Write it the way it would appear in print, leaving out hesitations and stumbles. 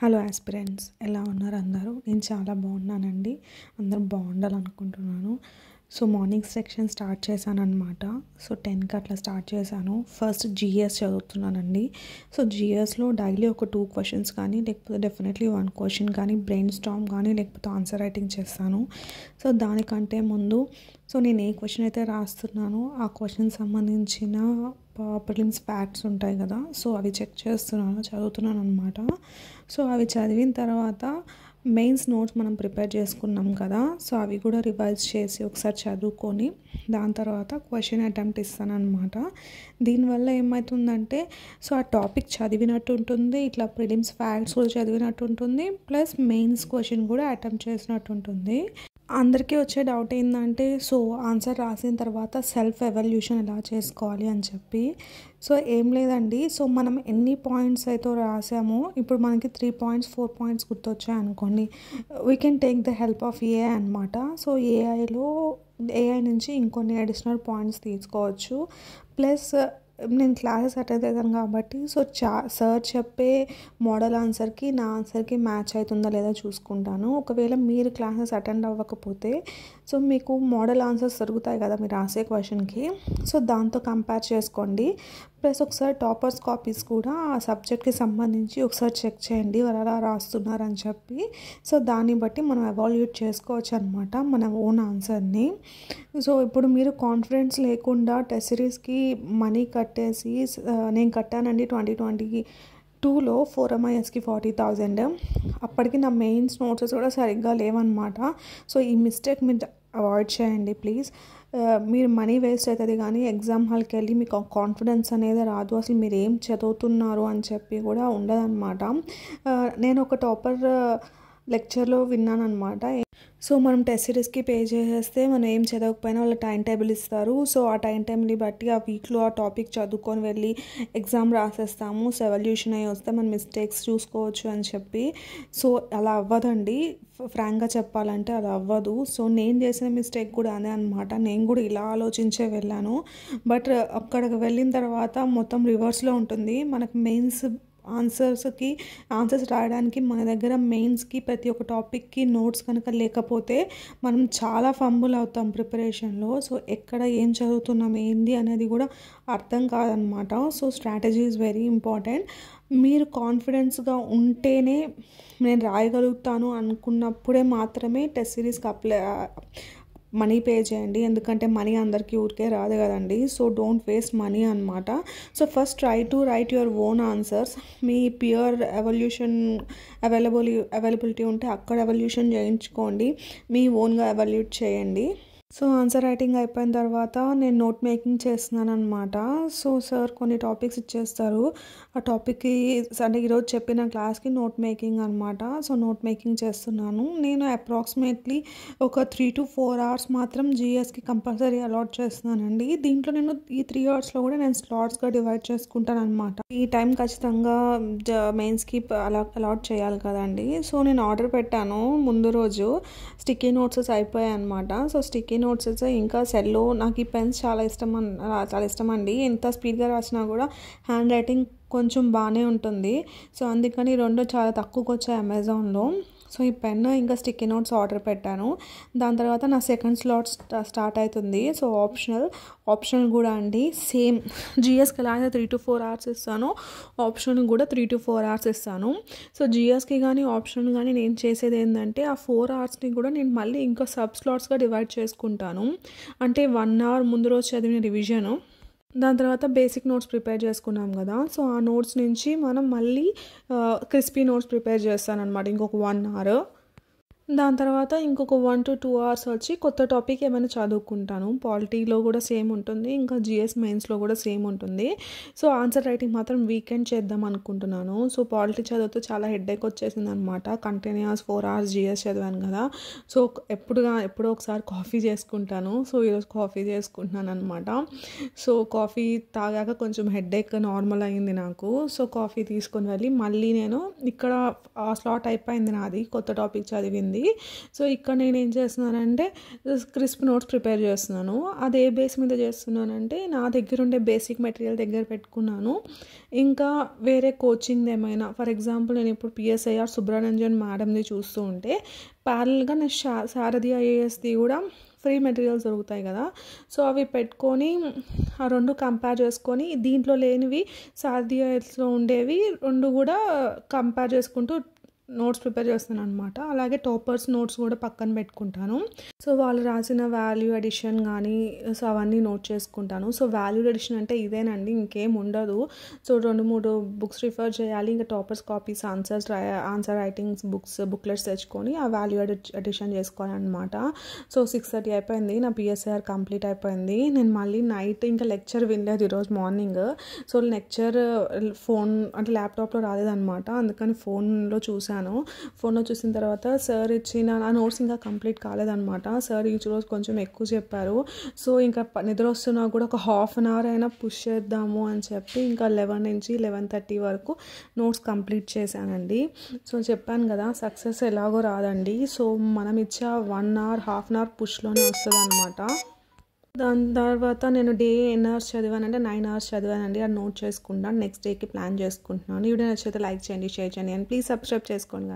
Hello aspirants, ఎలా ఉన్నారు అందరూ? నేను చాలా బాగున్నానండి. అందరూ బాగుండాలనుకుంటున్నాను. సో మార్నింగ్ సెక్షన్ స్టార్ట్ చేశానన్నమాట. సో 10కి అట్లా స్టార్ట్ చేశాను. ఫస్ట్ జిఎస్ చదువుతున్నానండి. సో జిఎస్లో డైలీ ఒక 2 క్వశ్చన్స్ కానీ లేకపోతే డెఫినెట్లీ 1 క్వశ్చన్ కానీ బ్రెయిన్ స్టార్మ్ కానీ లేకపోతే ఆన్సర్ రైటింగ్ చేస్తాను. సో దానికంటే ముందు నేను ఏ క్వశ్చన్ అయితే రాస్తున్నానో ఆ క్వశ్చన్ సంబంధించిన ప్రిలిమ్స్ ఫ్యాక్ట్స్ ఉంటాయి కదా, సో అవి చెక్ చదువుతున్నాను అనమాట. సో అవి చదివిన తర్వాత మెయిన్స్ నోట్స్ మనం ప్రిపేర్ చేసుకున్నాం కదా, సో అవి కూడా రివైజ్ చేసి ఒకసారి చదువుకొని దాని తర్వాత క్వశ్చన్ అటెంప్ట్ ఇస్తాను అనమాట. దీనివల్ల ఏమవుతుందంటే ఆ టాపిక్ చదివినట్టు ఉంటుంది, ఇట్లా ప్రిలిమ్స్ ఫ్యాక్ట్స్ కూడా చదివినట్టు ఉంటుంది, ప్లస్ మెయిన్స్ క్వశ్చన్ కూడా అటెంప్ట్ చేసినట్టు ఉంటుంది. అందరికీ వచ్చే డౌట్ ఏంటంటే ఆన్సర్ రాసిన తర్వాత సెల్ఫ్ ఎవాల్యూషన్ ఎలా చేసుకోవాలి అని చెప్పి. ఏం లేదండి, మనం ఎన్ని పాయింట్స్ అయితే రాసామో ఇప్పుడు మనకి 3 పాయింట్స్ 4 పాయింట్స్ గుర్తొచ్చాయి అనుకోండి, we can take the help of AI అనమాట. ఏఐ నుంచి ఇంకొన్ని అడిషనల్ పాయింట్స్ తీసుకోవచ్చు. ప్లస్ నేను క్లాసెస్ అటెండ్ అవుతాను కాబట్టి సార్ చెప్పే మోడల్ ఆన్సర్కి నా ఆన్సర్కి మ్యాచ్ అవుతుందా లేదా చూసుకుంటాను. ఒకవేళ మీరు క్లాసెస్ అటెండ్ అవ్వకపోతే మీకు మోడల్ ఆన్సర్స్ దొరుకుతాయి కదా మీరు రాసే క్వశ్చన్కి, దాంతో కంపేర్ చేసుకోండి. ప్లస్ ఒకసారి టాపర్స్ కాపీస్ కూడా ఆ సబ్జెక్ట్కి సంబంధించి ఒకసారి చెక్ చేయండి, వాళ్ళు ఎలా రాస్తున్నారని చెప్పి. దాన్ని బట్టి మనం ఎవాల్యుయేట్ చేసుకోవచ్చు అనమాట మన ఓన్ ఆన్సర్ని. ఇప్పుడు మీరు కాన్ఫిడెన్స్ లేకుండా టెస్ట్ సిరీస్కి మనీ కట్టేసి, నేను కట్టానండి 2022లో 4MISకి 40,000. అప్పటికి నా మెయిన్స్ నోట్స్ కూడా సరిగ్గా లేవన్నమాట. ఈ మిస్టేక్ మీరు అవాయిడ్ చేయండి ప్లీజ్. మీరు మనీ వేస్ట్ అవుతుంది కానీ ఎగ్జామ్ హాల్కి వెళ్ళి మీకు కాన్ఫిడెన్స్ అనేది రాదు, అసలు మీరు ఏం చదువుతున్నారు అని చెప్పి కూడా ఉండదన్నమాట. నేను ఒక టాపర్ లెక్చర్లో విన్నాను అనమాట. మనం టెస్ట్ సిరీస్కి పే చేసేస్తే మనం ఏం చదవకపోయినా వాళ్ళు టైం టేబుల్ ఇస్తారు. ఆ టైం టేబుల్ని బట్టి ఆ వీక్లో ఆ టాపిక్ చదువుకొని వెళ్ళి ఎగ్జామ్ రాసేస్తాము. ఎవల్యూషన్ అయ్యి వస్తే మన మిస్టేక్స్ చూసుకోవచ్చు అని చెప్పి. అలా అవ్వదండి, ఫ్రాంక్గా చెప్పాలంటే అలా అవ్వదు. నేను చేసిన మిస్టేక్ కూడా అదే అనమాట. నేను కూడా ఇలా ఆలోచించే వెళ్ళాను, బట్ అక్కడికి వెళ్ళిన తర్వాత మొత్తం రివర్స్లో ఉంటుంది. మనకు మెయిన్స్ ఆన్సర్స్ రాయడానికి మన దగ్గర మెయిన్స్కి ప్రతి ఒక్క టాపిక్కి నోట్స్ కనుక లేకపోతే మనం చాలా ఫంబుల్ అవుతాం ప్రిపరేషన్లో. ఎక్కడ ఏం చదువుతున్నాం ఏంది అనేది కూడా అర్థం కాదనమాట. Strategy is very important. మీరు కాన్ఫిడెన్స్గా ఉంటేనే నేను రాయగలుగుతాను అనుకున్నప్పుడే మాత్రమే టెస్ట్ సిరీస్కి మనీ పే చేయండి, ఎందుకంటే మనీ అందరికీ ఊరికే రాదు కదండి. డోంట్ వేస్ట్ మనీ అనమాట. First try to write your own answers. మీ పియర్ అవైలబిలిటీ ఉంటే అక్కడ ఎవల్యూషన్ చేయించుకోండి, మీ ఓన్గా ఎవల్యూట్ చేయండి. ఆన్సర్ రైటింగ్ అయిపోయిన తర్వాత నేను నోట్ మేకింగ్ చేస్తున్నాను అనమాట. సార్ కొన్ని టాపిక్స్ ఇచ్చేస్తారు, ఆ టాపిక్కి ఈరోజు చెప్పిన క్లాస్కి నోట్ మేకింగ్ అనమాట. నోట్ మేకింగ్ చేస్తున్నాను. నేను అప్రాక్సిమేట్లీ ఒక 3 to 4 hours మాత్రం జిఎస్కి కంపల్సరీ అలాట్ చేస్తున్నానండి. దీంట్లో నేను ఈ 3 hours కూడా నేను స్లాట్స్గా డివైడ్ చేసుకుంటాను అనమాట. ఈ టైం ఖచ్చితంగా మెయిన్స్కి అలాట్ చేయాలి కదండి. నేను ఆర్డర్ పెట్టాను ముందు రోజు. స్టిక్కీ నోట్సెస్ అయిపోయాయి అనమాట. స్టిక్కీ నోట్సెస్ ఇంకా సెల్లో నాకు ఈ పెన్స్ చాలా ఇష్టం అండి. ఎంత స్పీడ్గా రాసినా కూడా హ్యాండ్ రైటింగ్ కొంచెం బాగానే ఉంటుంది. అందుకని 2 చాలా తక్కువకి వచ్చాయి అమెజాన్లో. ఈ పెన్ ఇంకా స్టిక్కీ నోట్స్ ఆర్డర్ పెట్టాను. దాని తర్వాత నా సెకండ్ స్లాట్ స్టార్ట్ అవుతుంది. ఆప్షనల్ కూడా అండి సేమ్ జిఎస్కి ఎలా అయితే 3 to 4 hours ఇస్తానో ఆప్షనల్ కూడా 3 to 4 hours ఇస్తాను. జిఎస్కి కానీ ఆప్షనల్ కానీ నేను చేసేది ఏంటంటే ఆ 4 hoursని కూడా నేను మళ్ళీ ఇంకా సబ్ స్లాట్స్గా డివైడ్ చేసుకుంటాను. అంటే 1 hour ముందు రోజు చదివిన రివిజను, దాని తర్వాత బేసిక్ నోట్స్ ప్రిపేర్ చేసుకున్నాం కదా, ఆ నోట్స్ నుంచి మనం మళ్ళీ క్రిస్పీ నోట్స్ ప్రిపేర్ చేస్తాను అనమాట ఇంకొక 1 hour. దాని తర్వాత ఇంకొక 1 to 2 hours వచ్చి కొత్త టాపిక్ ఏమైనా చదువుకుంటాను. పాలిటీలో కూడా సేమ్ ఉంటుంది, ఇంకా జిఎస్ మెయిన్స్లో కూడా సేమ్ ఉంటుంది. ఆన్సర్ రైటింగ్ మాత్రం వీకెండ్ చేద్దాం అనుకుంటున్నాను. పాలిటీ చదివితే చాలా హెడ్ఏక్ వచ్చేసింది అనమాట. కంటిన్యూస్ 4 hours జిఎస్ చదివాను కదా. ఎప్పుడో ఒకసారి కాఫీ చేసుకుంటాను. ఈరోజు కాఫీ చేసుకుంటున్నాను అనమాట. కాఫీ తాగాక కొంచెం హెడ్ఏక్ నార్మల్ అయింది నాకు. కాఫీ తీసుకొని వెళ్ళి మళ్ళీ నేను ఇక్కడ స్లాట్ అయిపోయింది నాది, కొత్త టాపిక్ చదివింది. అయిపోయింది. సో ఇక్కడ నేనేం చేస్తున్నానంటే క్రిస్ప్ నోట్స్ ప్రిపేర్ చేస్తున్నాను. అది ఏ బేస్ మీద చేస్తున్నానంటే నా దగ్గర ఉండే బేసిక్ మెటీరియల్ దగ్గర పెట్టుకున్నాను. ఇంకా వేరే కోచింగ్ ఏమైనా, ఫర్ ఎగ్జాంపుల్ నేను ఇప్పుడు పిఎస్ఐఆర్ సుబ్రహ్మణ్యన్ మేడంది చూస్తూ ఉంటే ప్యారల్గా నేను సారథి ఐఏఎస్ది కూడా ఫ్రీ మెటీరియల్స్ దొరుకుతాయి కదా, సో అవి పెట్టుకొని ఆ రెండు కంపేర్ చేసుకొని దీంట్లో లేనివి సారథి ఐఏఎస్లో ఉండేవి రెండు కూడా కంపేర్ చేసుకుంటూ నోట్స్ ప్రిపేర్ చేస్తాను అనమాట. అలాగే టాపర్స్ నోట్స్ కూడా పక్కన పెట్టుకుంటాను. సో వాళ్ళు రాసిన వాల్యూ అడిషన్ కానీ సో అవన్నీ నోట్ చేసుకుంటాను. సో వాల్యూ అడిషన్ అంటే ఇదేనండి, ఇంకేం ఉండదు. సో 2-3 బుక్స్ రిఫర్ చేయాలి, ఇంకా toppers copies answer writings booklets తెచ్చుకొని ఆ వాల్యూ అడిషన్ చేసుకోవాలన్నమాట. సో 6:30 అయిపోయింది, నా పిఎస్ఆర్ కంప్లీట్ అయిపోయింది. నేను మళ్ళీ నైట్ ఇంకా లెక్చర్ వినలేదు ఈరోజు మార్నింగ్. సో లెక్చర్ ఫోన్ అంటే ల్యాప్టాప్లో రాలేదన్నమాట, అందుకని ఫోన్లో చూసాను. ఫోన్లో చూసిన తర్వాత సార్ ఇచ్చిన నా నోట్స్ ఇంకా కంప్లీట్ కాలేదన్నమాట. సార్ ఈరోజు కొంచెం ఎక్కువ చెప్పారు. సో ఇంకా నిద్ర వస్తున్నా కూడా ఒక హాఫ్ అన్ అవర్ అయినా పుష్ చేద్దాము అని చెప్పి ఇంకా 11 నుంచి 11:30 వరకు నోట్స్ కంప్లీట్ చేశానండి. సో చెప్పాను కదా సక్సెస్ ఎలాగో రాదండి. సో మనం ఇచ్చే 1 అవర్ హాఫ్ అన్ అవర్ పుష్లోనే వస్తుంది అనమాట. దాని తర్వాత నేను డే ఎన్ని అవర్స్ చదివానంటే 9 అవర్స్ చదివానండి. అది నోట్ చేసుకుంటాను, నెక్స్ట్ డేకి ప్లాన్ చేసుకుంటున్నాను. ఈ వీడియో నచ్చితే లైక్ చేయండి, షేర్ చేయండి అండ్ ప్లీజ్ సబ్స్క్రైబ్ చేసుకోండి.